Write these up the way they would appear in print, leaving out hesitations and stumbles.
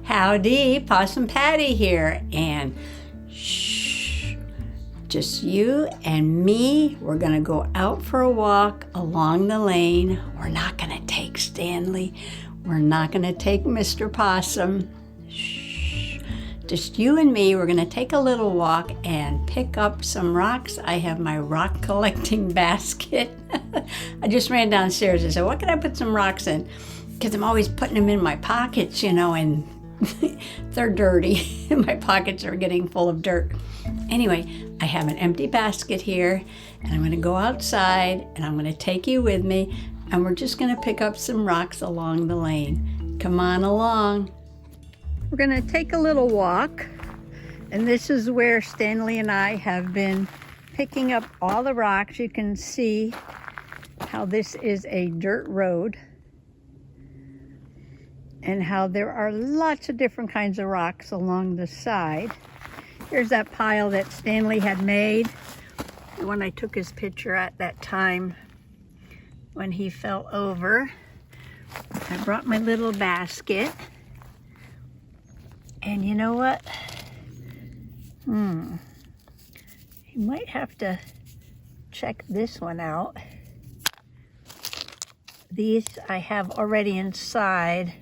Howdy, Possum Patty here, and shh, just you and me. We're gonna go out for a walk along the lane. We're not gonna take Stanley. We're not gonna take Mr. Possum. Shh, just you and me. We're gonna take a little walk and pick up some rocks. I have my rock collecting basket. I just ran downstairs and said, what can I put some rocks in? Because I'm always putting them in my pockets, and they're dirty. My pockets are getting full of dirt. Anyway, I have an empty basket here, and I'm going to go outside, and I'm going to take you with me, and we're just going to pick up some rocks along the lane. Come on along. We're going to take a little walk, and this is where Stanley and I have been picking up all the rocks. You can see how this is a dirt road, and how there are lots of different kinds of rocks along the side. Here's that pile that Stanley had made, the one I took his picture at that time when he fell over. I brought my little basket, and you know what? You might have to check this one out. These I have already inside.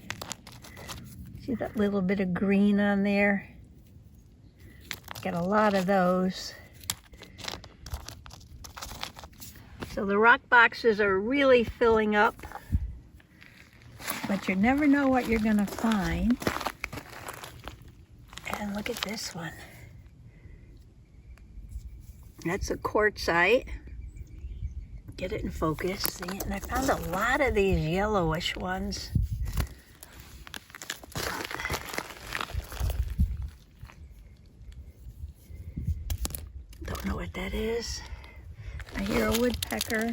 See that little bit of green on there? Got a lot of those. So the rock boxes are really filling up, but you never know what you're gonna find. And look at this one. That's a quartzite. Get it in focus. See? And I found a lot of these yellowish ones. Don't know what that is. I hear a woodpecker.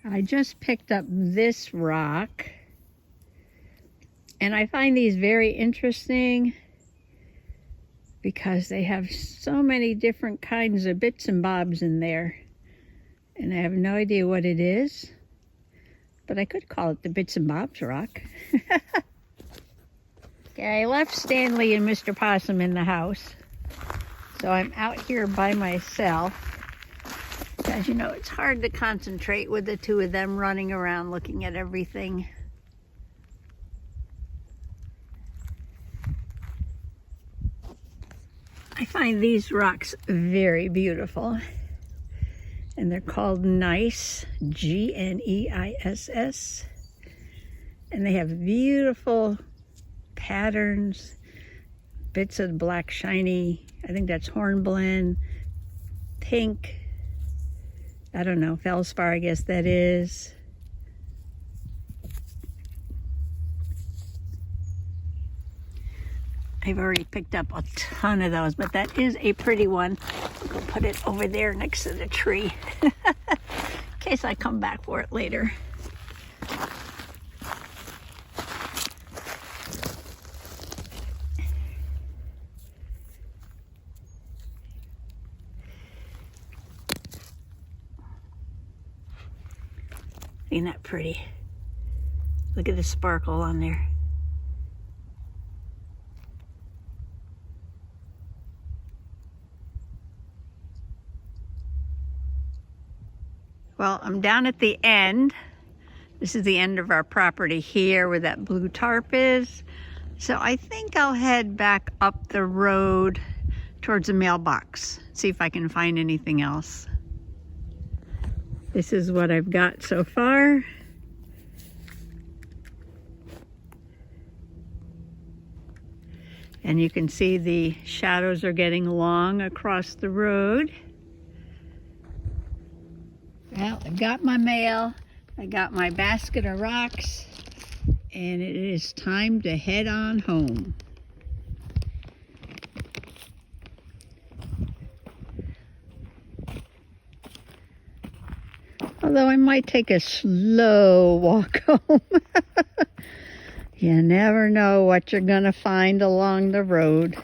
I just picked up this rock, and I find these very interesting because they have so many different kinds of bits and bobs in there, and I have no idea what it is, but I could call it the bits and bobs rock. Okay, I left Stanley and Mr. Possum in the house, so I'm out here by myself. As you know, it's hard to concentrate with the two of them running around looking at everything. I find these rocks very beautiful, and they're called gneiss, G-N-E-I-S-S, and they have beautiful patterns, bits of black shiny, I think that's hornblende, pink, I don't know, feldspar, I guess that is. I've already picked up a ton of those, but that is a pretty one. I'll go put it over there next to the tree in case I come back for it later. Ain't that pretty? Look at the sparkle on there. Well, I'm down at the end. This is the end of our property here where that blue tarp is. So I think I'll head back up the road towards the mailbox, see if I can find anything else. This is what I've got so far. And you can see the shadows are getting long across the road. Well, I got my mail, I got my basket of rocks, and it is time to head on home. Although I might take a slow walk home. You never know what you're going to find along the road.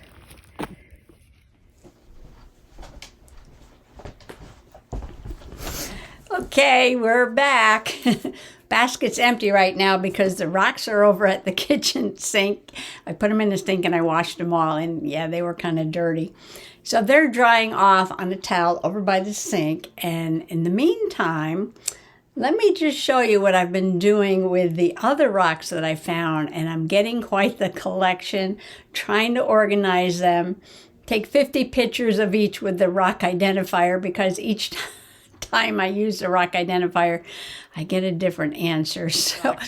Okay, we're back. Basket's empty right now because the rocks are over at the kitchen sink. I put them in the sink and I washed them all, and yeah, they were kind of dirty. So they're drying off on a towel over by the sink, and in the meantime, let me just show you what I've been doing with the other rocks that I found, and I'm getting quite the collection, trying to organize them. Take 50 pictures of each with the rock identifier, because each time I use the rock identifier, I get a different answer. So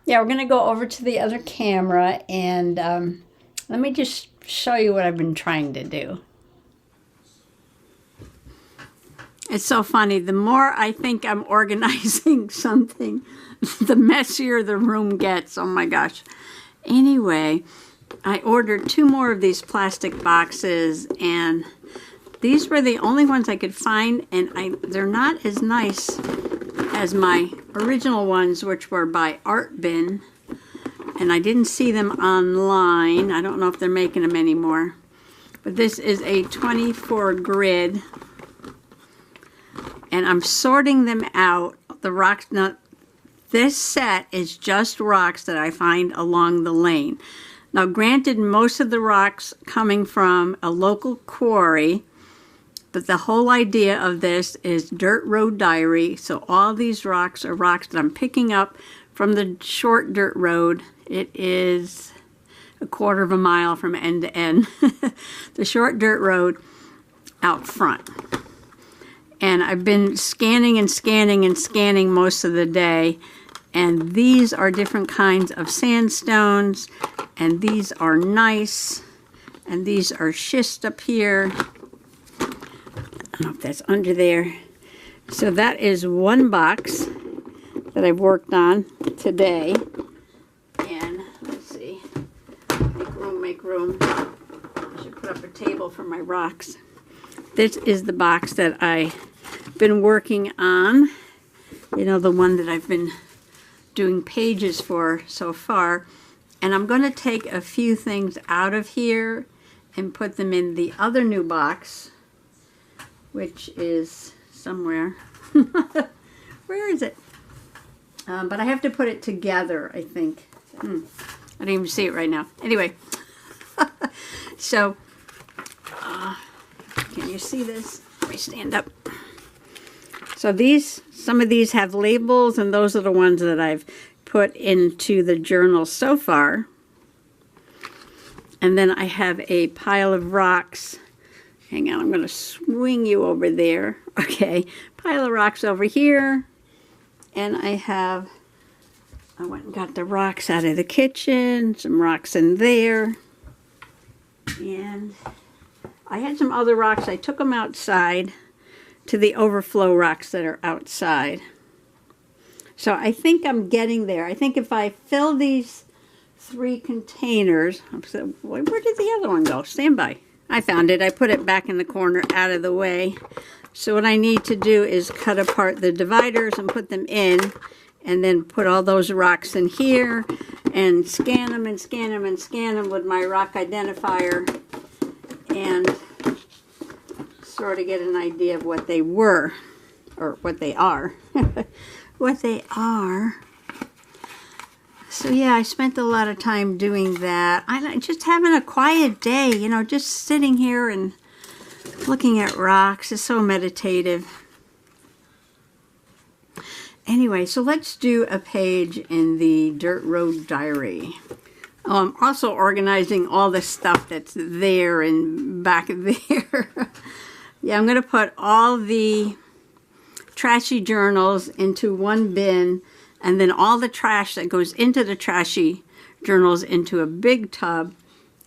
yeah, we're going to go over to the other camera, and let me just show you what I've been trying to do. It's so funny. The more I think I'm organizing something, the messier the room gets. Oh my gosh. Anyway, I ordered 2 more of these plastic boxes, and these were the only ones I could find, and they're not as nice as my original ones, which were by Art Bin, and I didn't see them online. I don't know if they're making them anymore. But this is a 24 grid. And I'm sorting them out. The rocks, now this set is just rocks that I find along the lane. Now granted, most of the rocks coming from a local quarry, but the whole idea of this is Dirt Road Diary. So all these rocks are rocks that I'm picking up from the short dirt road. It is a 1/4 mile from end to end. The short dirt road out front. And I've been scanning and scanning and scanning most of the day. And these are different kinds of sandstones. And these are gneiss. And these are schist up here. I don't know if that's under there. So that is one box that I've worked on today. And let's see. Make room, make room. I should put up a table for my rocks. This is the box that I've been working on. You know, the one that I've been doing pages for so far. And I'm going to take a few things out of here and put them in the other new box, which is somewhere. Where is it? But I have to put it together, I think. I don't even see it right now. Anyway, so can you see this? Let me stand up. So some of these have labels, and those are the ones that I've put into the journal so far. And then I have a pile of rocks. Hang on, I'm going to swing you over there. Okay, pile of rocks over here. And I went and got the rocks out of the kitchen, some rocks in there. And I had some other rocks. I took them outside to the overflow rocks that are outside. So I think I'm getting there. I think if I fill these 3 containers, where did the other one go? Stand by. I found it. I put it back in the corner out of the way. So what I need to do is cut apart the dividers and put them in, and then put all those rocks in here and scan them and scan them and scan them with my rock identifier, and sort of get an idea of what they were, or what they are. What they are. So yeah, I spent a lot of time doing that. I'm just having a quiet day, you know, just sitting here and looking at rocks. Is so meditative. Anyway, so let's do a page in the Dirt Road Diary. Oh, I'm also organizing all the stuff that's there and back there. Yeah, I'm going to put all the trashy journals into one bin, and then all the trash that goes into the trashy journals into a big tub,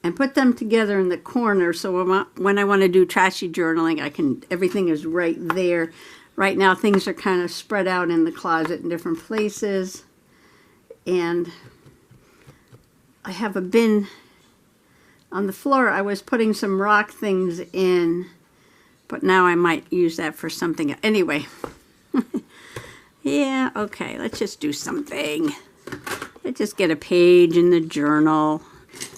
and put them together in the corner. So when I want to do trashy journaling, everything is right there. Right now things are kind of spread out in the closet in different places. And I have a bin on the floor. I was putting some rock things in, but now I might use that for something. Anyway, Yeah, okay, let's just do something. Let's just get a page in the journal.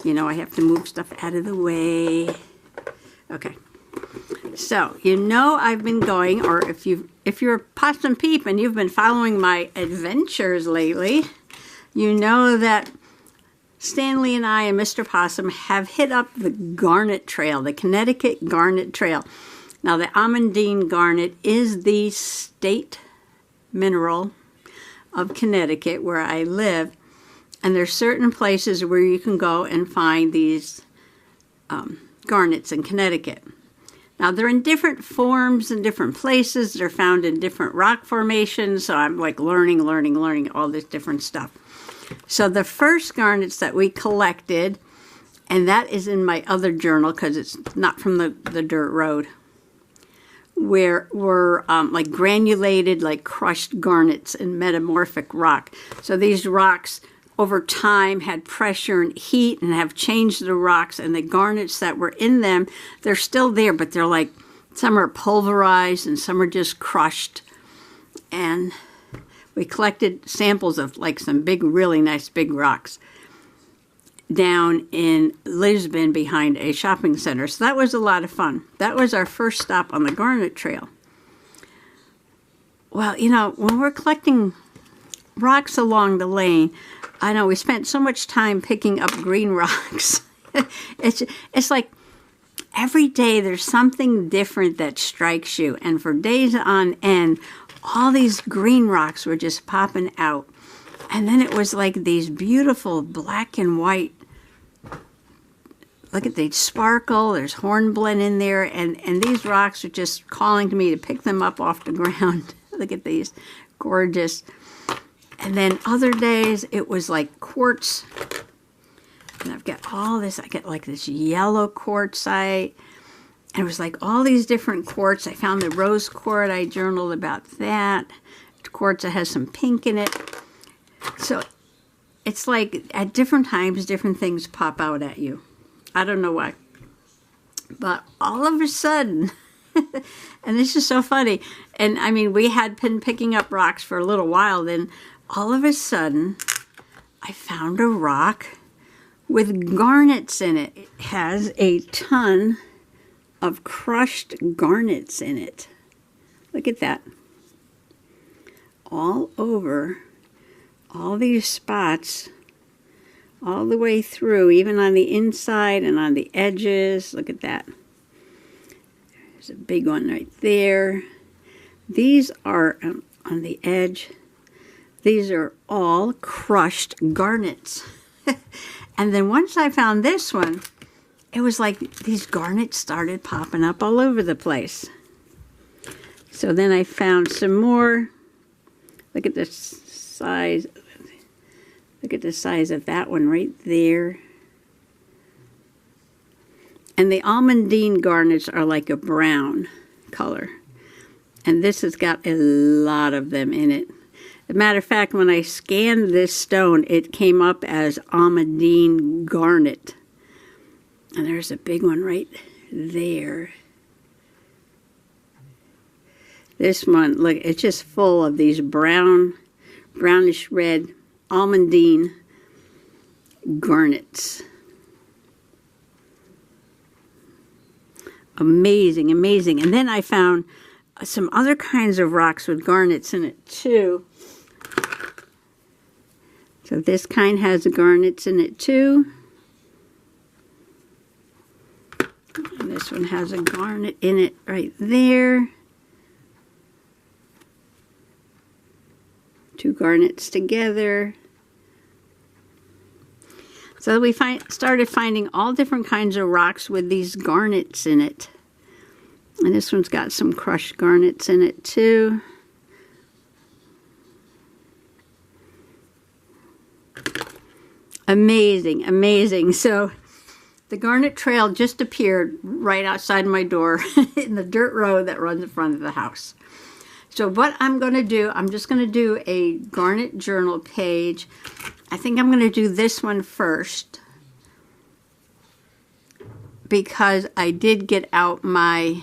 You know, I have to move stuff out of the way. Okay. So, you know I've been going, or if you're a possum peep and you've been following my adventures lately, you know that Stanley and I and Mr. Possum have hit up the Garnet Trail, the Connecticut Garnet Trail. Now, the Almandine garnet is the state mineral of Connecticut where I live, and there's certain places where you can go and find these garnets in Connecticut. Now, they're in different forms and different places. They're found in different rock formations, so I'm like learning all this different stuff. So the first garnets that we collected, and that is in my other journal because it's not from the dirt road, were like granulated, like crushed garnets in metamorphic rock. So these rocks over time had pressure and heat and have changed the rocks, and the garnets that were in them, they're still there, but they're like, some are pulverized and some are just crushed. And we collected samples of like some big, really nice big rocks down in Lisbon behind a shopping center. So that was a lot of fun. That was our first stop on the Garnet Trail. Well, you know, when we're collecting rocks along the lane, I know we spent so much time picking up green rocks. It's like every day there's something different that strikes you. And for days on end, all these green rocks were just popping out. And then it was like these beautiful black and white. Look at, they sparkle. There's hornblende in there. And these rocks are just calling to me to pick them up off the ground. Look at these. Gorgeous. And then other days it was like quartz. And I've got all this. I get like this yellow quartzite. And it was like all these different quartz. I found the rose quartz. I journaled about that. Quartz that has some pink in it. So it's like at different times, different things pop out at you. I don't know why. But all of a sudden, and this is so funny, and I mean, we had been picking up rocks for a little while, then all of a sudden, I found a rock with garnets in it. It has a ton of crushed garnets in it. Look at that. All over. All these spots, all the way through, even on the inside and on the edges. Look at that. There's a big one right there. These are on the edge. These are all crushed garnets. And then once I found this one, it was like these garnets started popping up all over the place. So then I found some more. Look at this size. Look at the size of that one right there. And the almandine garnets are like a brown color. And this has got a lot of them in it. As a matter of fact, when I scanned this stone, it came up as almandine garnet. And there's a big one right there. This one, look, it's just full of these brownish red almandine garnets. Amazing, amazing. And then I found some other kinds of rocks with garnets in it too. So this kind has garnets in it too. And this one has a garnet in it right there. Two garnets together. So we started finding all different kinds of rocks with these garnets in it. And this one's got some crushed garnets in it too. Amazing, amazing. So the Garnet Trail just appeared right outside my door in the dirt road that runs in front of the house. So what I'm going to do, I'm just going to do a Garnet journal page. I think I'm going to do this one first because I did get out my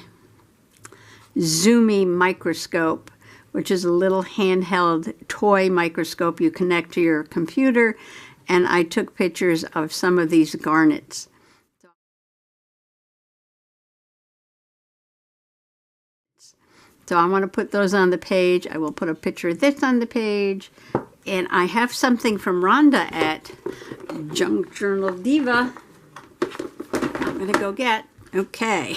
zoomy microscope, which is a little handheld toy microscope you connect to your computer, and I took pictures of some of these garnets. So I want to put those on the page. I will put a picture of this on the page. And I have something from Rhonda at Junk Journal Diva. I'm going to go get. Okay.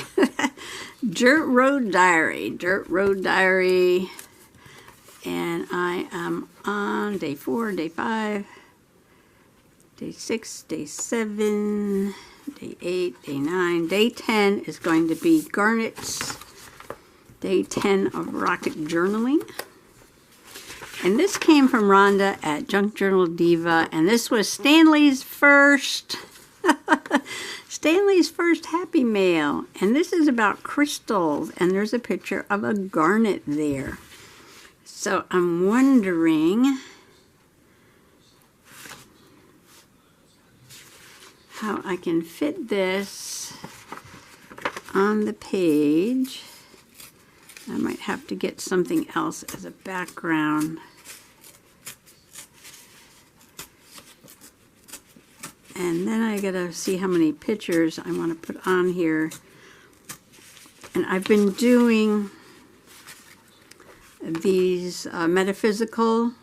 Dirt Road Diary. Dirt Road Diary. And I am on day 4, day 5, day 6, day 7, day 8, day 9. Day 10 is going to be garnets. Day 10 of rocket journaling. And this came from Rhonda at Junk Journal Diva, and this was Stanley's first Happy Mail. And this is about crystals, and there's a picture of a garnet there. So I'm wondering how I can fit this on the page. I might have to get something else as a background. And then I gotta see how many pictures I want to put on here. And I've been doing these metaphysical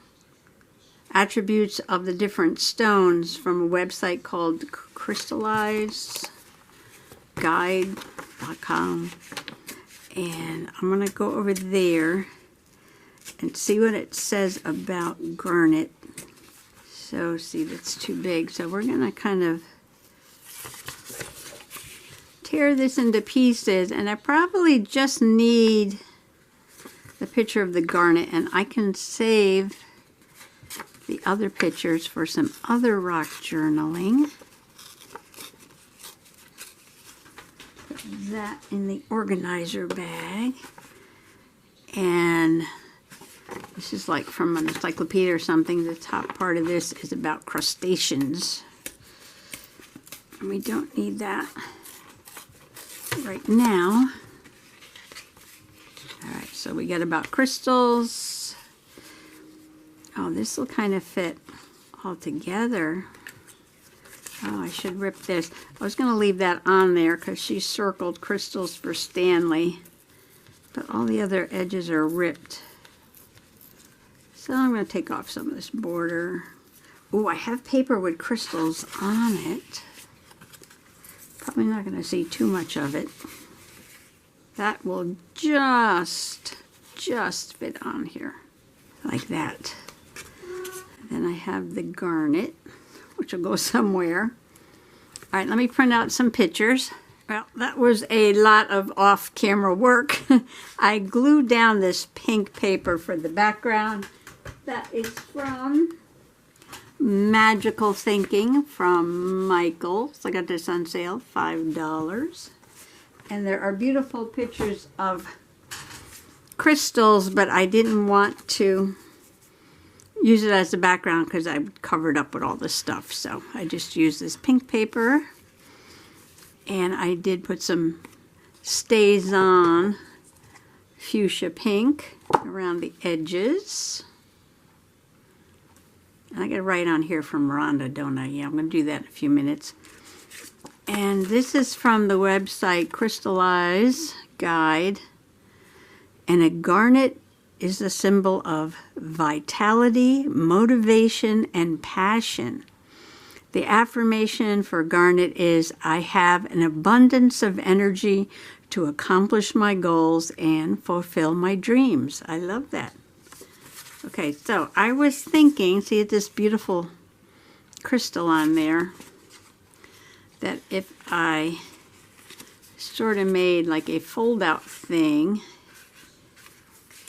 attributes of the different stones from a website called crystallizeguide.com. And I'm going to go over there and see what it says about garnet. So, see, that's too big. So we're going to kind of tear this into pieces. And I probably just need the picture of the garnet. And I can save the other pictures for some other rock journaling. That in the organizer bag. And this is like from an encyclopedia or something. The top part of this is about crustaceans. And we don't need that right now. Alright, so we got about crystals. Oh, this will kind of fit all together. Oh, I should rip this. I was going to leave that on there because she circled crystals for Stanley. But all the other edges are ripped. So I'm going to take off some of this border. Oh, I have paper with crystals on it. Probably not going to see too much of it. That will just fit on here. Like that. And then I have the garnet, which will go somewhere. All right, let me print out some pictures. Well, that was a lot of off-camera work. I glued down this pink paper for the background. That is from Magical Thinking from Michaels. I got this on sale, $5. And there are beautiful pictures of crystals, but I didn't want to use it as a background because I covered up with all this stuff. So I just used this pink paper, and I did put some StazOn fuchsia pink around the edges. And I got to write on here from Rhonda, don't I? Yeah, I'm going to do that in a few minutes. And this is from the website Crystallize Guide. And a garnet is a symbol of vitality, motivation, and passion. The affirmation for garnet is, I have an abundance of energy to accomplish my goals and fulfill my dreams. I love that. Okay, so I was thinking, see this beautiful crystal on there, that if I sort of made like a fold-out thing,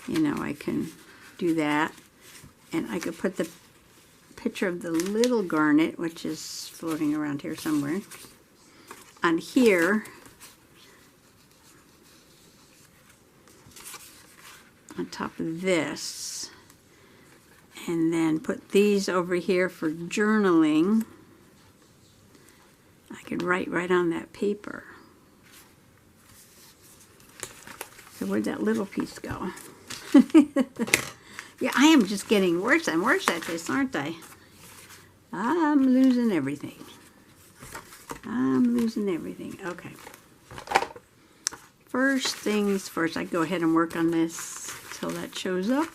you know, I can do that. And I could put the picture of the little garnet, which is floating around here somewhere, on here. On top of this. And then put these over here for journaling. I could write right on that paper. So where'd that little piece go? Yeah, I am just getting worse and worse at this, aren't I? I'm losing everything. I'm losing everything. Okay. First things first, I go ahead and work on this till that shows up.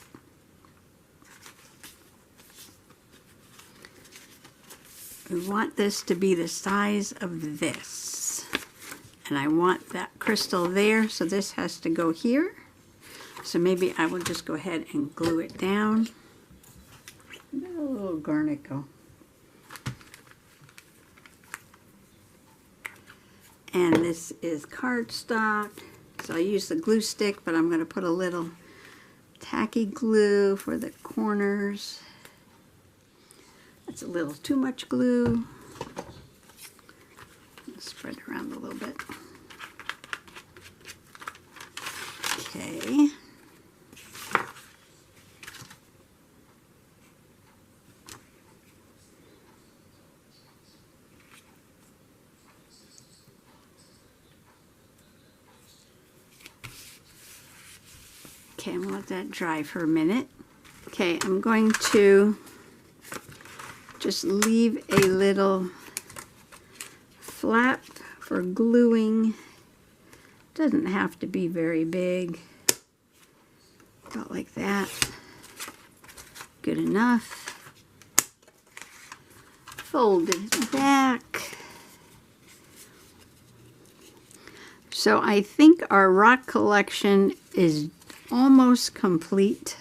We want this to be the size of this. And I want that crystal there, so this has to go here. So maybe I will just go ahead and glue it down. Let a little garnet go. And this is cardstock. So I use the glue stick, but I'm going to put a little tacky glue for the corners. That's a little too much glue. Spread it around a little bit. Okay. Okay, I'm going to let that dry for a minute. Okay, I'm going to just leave a little flap for gluing. Doesn't have to be very big. About like that. Good enough. Fold it back. So I think our rock collection is almost complete.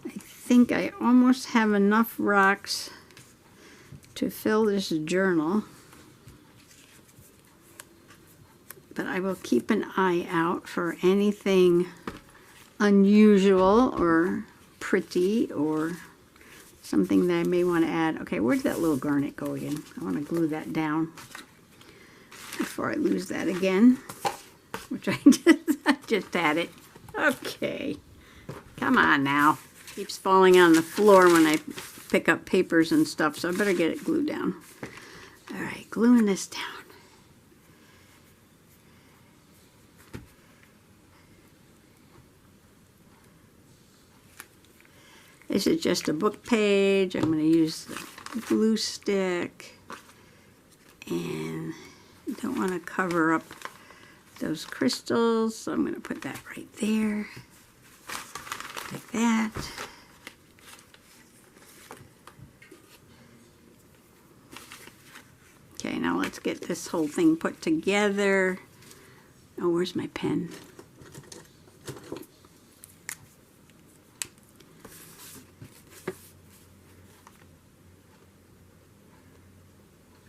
I think I almost have enough rocks to fill this journal. But I will keep an eye out for anything unusual or pretty or something that I may want to add. Okay, where'd that little garnet go again? I want to glue that down before I lose that again. Which I just had it. Okay. Come on now. Keeps falling on the floor when I pick up papers and stuff, so I better get it glued down. All right, gluing this down. This is just a book page. I'm going to use the glue stick. And I don't want to cover up those crystals, so I'm going to put that right there, like that. Okay, now let's get this whole thing put together. Oh, where's my pen?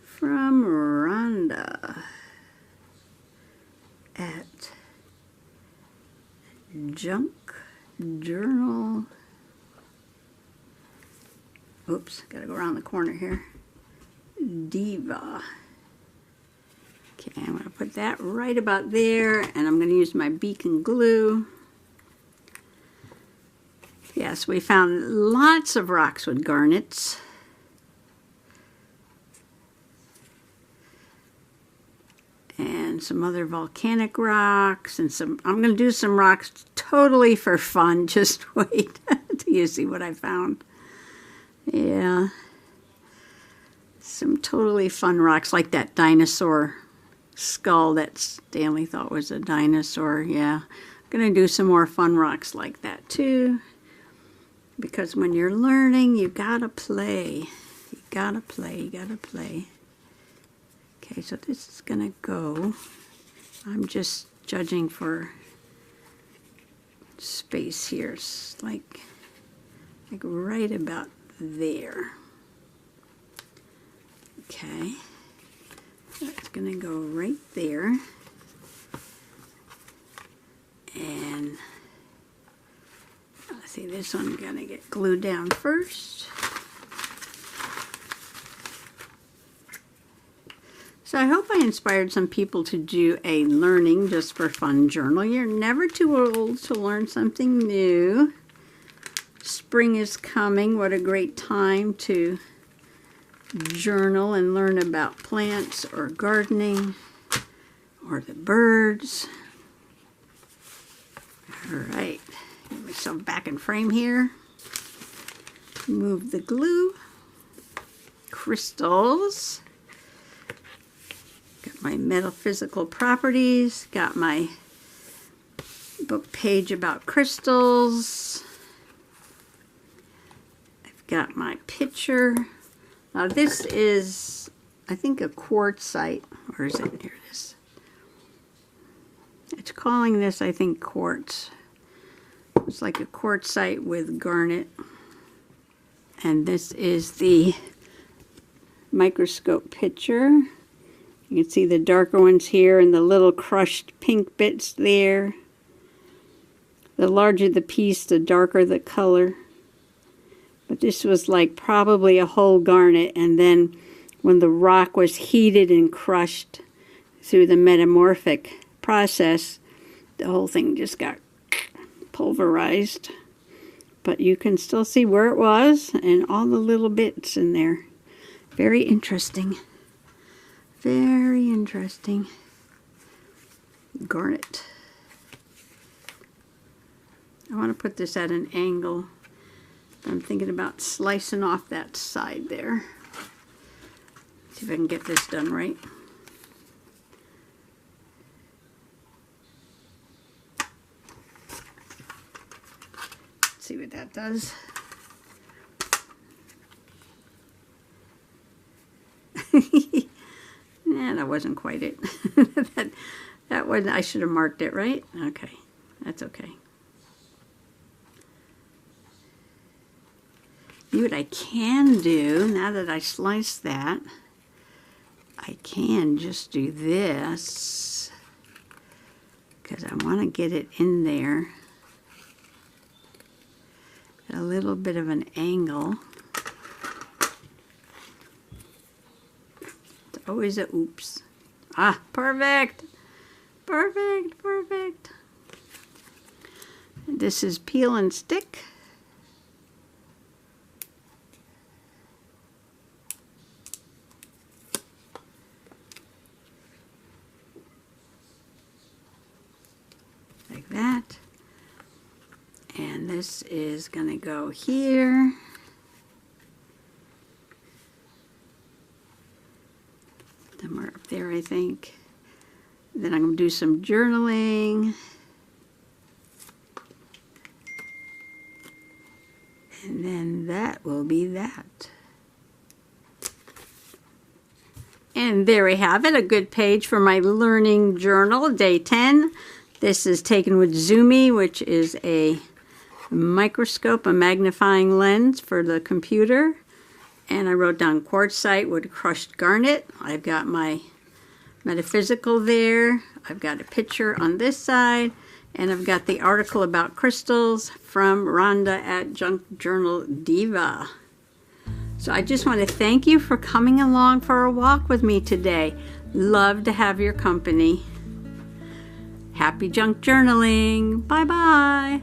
From Rhonda at Junk Journal. Oops, gotta go around the corner here. Diva. Okay, I'm gonna put that right about there, and I'm gonna use my beacon glue. Yes, we found lots of rocks with garnets. And some other volcanic rocks, and some, I'm going to do some rocks totally for fun. Just wait till you see what I found. Yeah. Some totally fun rocks, like that dinosaur skull that Stanley thought was a dinosaur. Yeah. I'm going to do some more fun rocks like that too. Because when you're learning, you gotta play. You gotta play, you gotta play. Okay, so this is gonna go. I'm just judging for space here. It's like right about there. Okay, so it's gonna go right there. And let's see, this one's gonna get glued down first. So I hope I inspired some people to do a learning just for fun journal. You're never too old to learn something new. Spring is coming. What a great time to journal and learn about plants or gardening or the birds. All right, get myself back in frame here. Move the glue. Crystals. Got my metaphysical properties. Got my book page about crystals. I've got my picture. Now this is, I think, a quartzite. Where is it? Here it is. It's calling this, I think, quartz. It's like a quartzite with garnet. And this is the microscope picture. You can see the darker ones here and the little crushed pink bits there. The larger the piece, the darker the color. But this was like probably a whole garnet, and then when the rock was heated and crushed through the metamorphic process, the whole thing just got pulverized. But you can still see where it was and all the little bits in there. Very interesting. Very interesting. Garnet. I want to put this at an angle. I'm thinking about slicing off that side there. See if I can get this done right. See what that does. Nah, that wasn't quite it. that wasn't, I should have marked it, right? Okay, that's okay. See what I can do, now that I sliced that, I can just do this, because I want to get it in there at a little bit of an angle. It's always a oops. Ah, perfect! Perfect, perfect. And this is peel and stick. Like that. And this is going to go here. Somewhere up there, I think. Then I'm going to do some journaling. And then that will be that. And there we have it, a good page for my learning journal, day 10. This is taken with Zoomy, which is a microscope, a magnifying lens for the computer. And I wrote down quartzite with crushed garnet. I've got my metaphysical there. I've got a picture on this side. And I've got the article about crystals from Rhonda at Junk Journal Diva. So I just want to thank you for coming along for a walk with me today. Love to have your company. Happy junk journaling. Bye-bye.